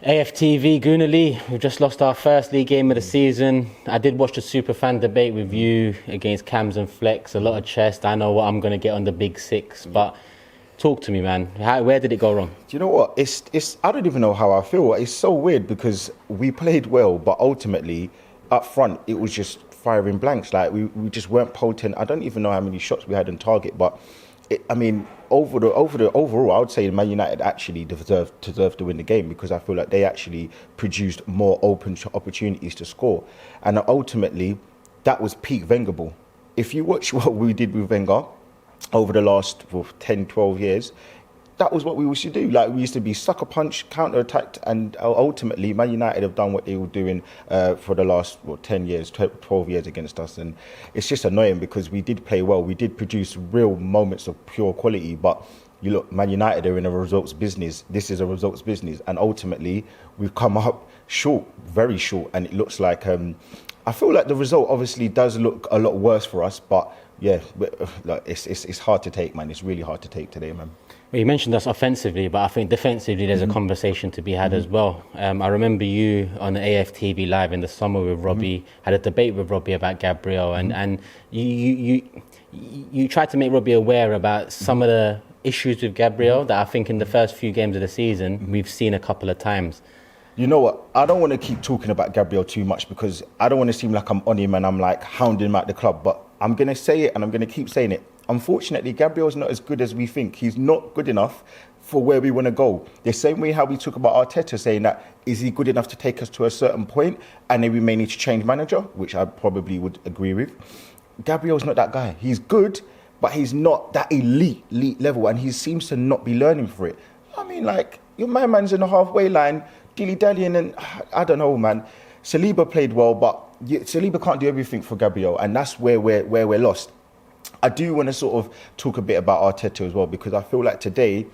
AFTV, Gooner, we've just lost our first league game of the season. I did watch the super fan debate with you against Cams and Flex, a lot of chest. I know what I'm going to get on the big six, but talk to me, man. Where did it go wrong? Do you know what? It's. I don't even know how I feel. It's so weird because we played well, but ultimately, up front, it was just firing blanks. Like, we just weren't potent. I don't even know how many shots we had on target, but overall, I would say Man United actually deserved to win the game because I feel like they actually produced more open opportunities to score, and ultimately, that was peak Wenger ball. If you watch what we did with Wenger over the last 10, 12 years, that was what we used to do. Like, we used to be sucker punch, counter attacked, and ultimately Man United have done what they were doing for the last 10 years, 12 years against us. And it's just annoying because we did play well. We did produce real moments of pure quality. But you look, Man United are in a results business. This is a results business. And ultimately, we've come up short, very short. And it looks like, I feel like the result obviously does look a lot worse for us. But yeah, it's hard to take, man. It's really hard to take today, man. Well, you mentioned us offensively, but I think defensively there's a conversation to be had as well. I remember you on the AFTV Live in the summer with Robbie, had a debate with Robbie about Gabriel, and you tried to make Robbie aware about some of the issues with Gabriel that I think in the first few games of the season we've seen a couple of times. You know what? I don't want to keep talking about Gabriel too much because I don't want to seem like I'm on him and I'm like hounding him out the club, but I'm going to say it and I'm going to keep saying it. Unfortunately, Gabriel's not as good as we think. He's not good enough for where we want to go. The same way how we talk about Arteta, saying that, is he good enough to take us to a certain point and then we may need to change manager, which I probably would agree with. Gabriel's not that guy. He's good, but he's not that elite level, and he seems to not be learning for it. I mean, like, my man's in the halfway line, dilly-dallying, and I don't know, man. Saliba played well, but Saliba can't do everything for Gabriel, and that's where we're lost. I do want to sort of talk a bit about Arteta as well, because I feel like today,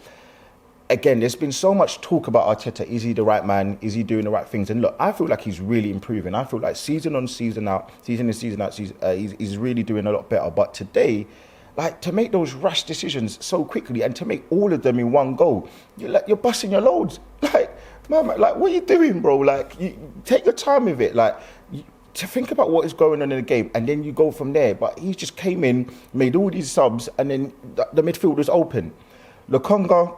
again, there's been so much talk about Arteta. Is he the right man? Is he doing the right things? And look, I feel like he's really improving. I feel like season in, season out, he's really doing a lot better. But today, like, to make those rash decisions so quickly and to make all of them in one go, you're busting your loads. Like, man, like, what are you doing, bro? Like, you take your time with it. Like, to think about what is going on in the game, and then you go from there. But he just came in, made all these subs, and then the midfield was open. Lokonga,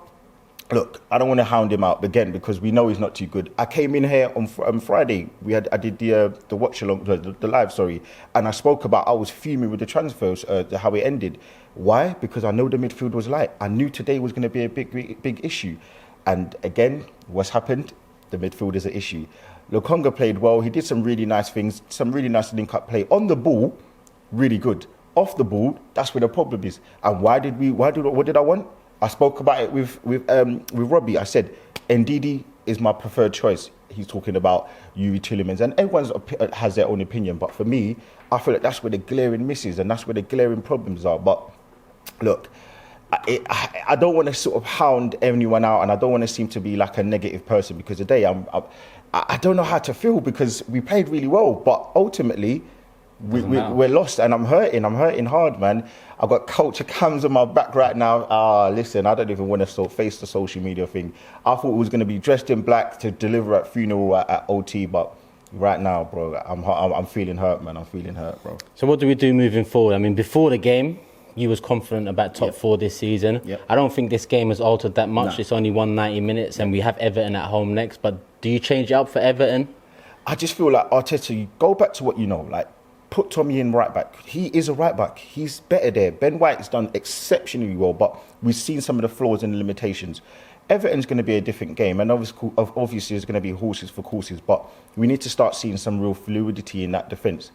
look, I don't want to hound him out again because we know he's not too good. I came in here on Friday. I did the watch along, the live, sorry, and I spoke about I was fuming with the transfers, how it ended. Why? Because I know the midfield was light. I knew today was going to be a big issue, and again, what's happened? The midfield is an issue. Lokonga played well. He did some really nice things, some really nice link-up play. On the ball, really good. Off the ball, that's where the problem is. And what did I want? I spoke about it with Robbie. I said, Ndidi is my preferred choice. He's talking about Yuri Tillemans, and everyone has their own opinion. But for me, I feel like that's where the glaring misses and that's where the glaring problems are. But look, I don't want to sort of hound anyone out, and I don't want to seem to be like a negative person, because today I don't know how to feel because we played really well, but ultimately we're lost, and I'm hurting hard, man. I've got culture cams on my back right now. Listen, I don't even want to face the social media thing. I thought it was going to be dressed in black to deliver at funeral at OT, but right now, bro, I'm feeling hurt, man. I'm feeling hurt, bro. So what do we do moving forward? I mean, before the game, you was confident about top four this season. Yep. I don't think this game has altered that much. Nah. It's only 190 minutes, and we have Everton at home next. But do you change it up for Everton? I just feel like Arteta, you go back to what you know. Like, put Tommy in right back. He is a right back. He's better there. Ben White's done exceptionally well, but we've seen some of the flaws and the limitations. Everton's going to be a different game, and obviously there's going to be horses for courses, but we need to start seeing some real fluidity in that defence.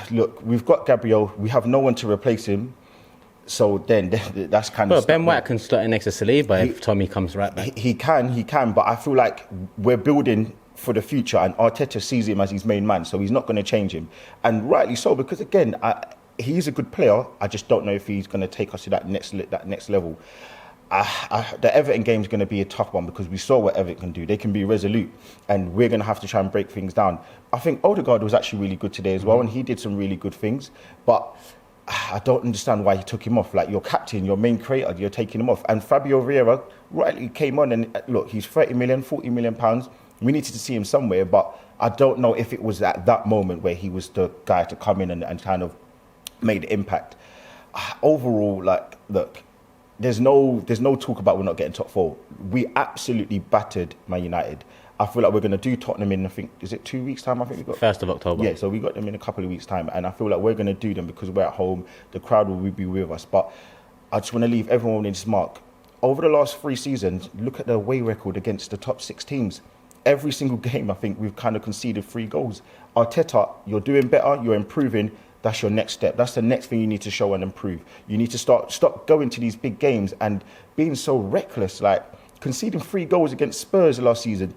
Look, we've got Gabriel. We have no one to replace him. So then that's kind of... Well, Ben White can slot in next to Saliba if Tommy comes right back. He can, but I feel like we're building for the future, and Arteta sees him as his main man, so he's not going to change him. And rightly so, because again, he's a good player. I just don't know if he's going to take us to that next level. The Everton game is going to be a tough one because we saw what Everton can do. They can be resolute, and we're going to have to try and break things down. I think Odegaard was actually really good today as well, and he did some really good things. But I don't understand why he took him off. Like, your captain, your main creator, you're taking him off. And Fabio Vieira rightly came on and look, he's 30 million, 40 million pounds. We needed to see him somewhere, but I don't know if it was at that moment where he was the guy to come in and kind of made impact. Overall, like, look, there's no talk about we're not getting top 4. We absolutely battered Man United. I feel like we're going to do Tottenham in, I think, is it 2 weeks' time? I think we got 1st of October. Yeah, so we got them in a couple of weeks' time, and I feel like we're going to do them because we're at home. The crowd will be with us. But I just want to leave everyone in this mark. Over the last 3 seasons, look at the away record against the top 6 teams. Every single game, I think we've kind of conceded 3 goals. Arteta, you're doing better, you're improving. That's your next step. That's the next thing you need to show and improve. You need to stop going to these big games and being so reckless, like conceding 3 goals against Spurs last season.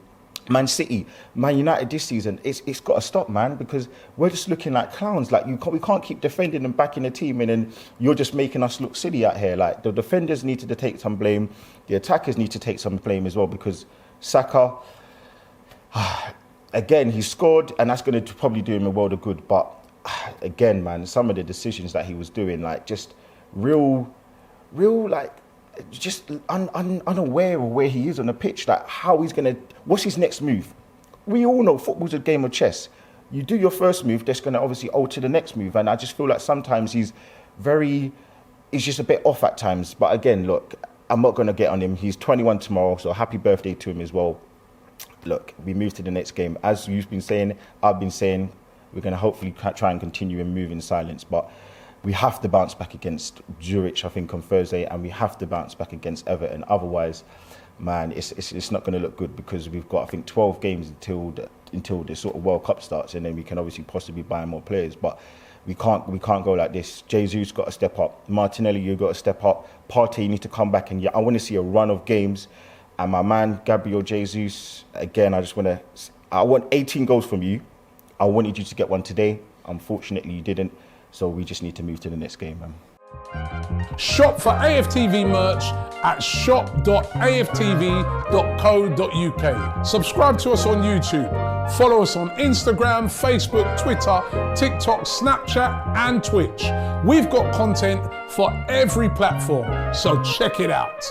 Man City, Man United this season, it's got to stop, man, because we're just looking like clowns. Like, we can't keep defending and backing the team in, and you're just making us look silly out here. Like, the defenders need to take some blame. The attackers need to take some blame as well, because Saka, again, he scored, and that's going to probably do him a world of good. But again, man, some of the decisions that he was doing, like, just real, like, just unaware of where he is on the pitch, like how he's going to, what's his next move? We all know football's a game of chess. You do your first move, that's going to obviously alter the next move. And I just feel like sometimes he's just a bit off at times. But again, look, I'm not going to get on him. He's 21 tomorrow, so happy birthday to him as well. Look, we move to the next game. As you've been saying, I've been saying, we're going to hopefully try and continue and move in silence. But we have to bounce back against Zurich, I think, on Thursday, and we have to bounce back against Everton. Otherwise, man, it's not going to look good, because we've got, I think, 12 games until the sort of World Cup starts, and then we can obviously possibly buy more players. But we can't go like this. Jesus got to step up. Martinelli, you got to step up. Partey, you need to come back, and I want to see a run of games. And my man Gabriel Jesus, again, I want 18 goals from you. I wanted you to get one today. Unfortunately, you didn't. So we just need to move to the next game, man. Shop for AFTV merch at shop.aftv.co.uk. Subscribe to us on YouTube. Follow us on Instagram, Facebook, Twitter, TikTok, Snapchat, and Twitch. We've got content for every platform, so check it out.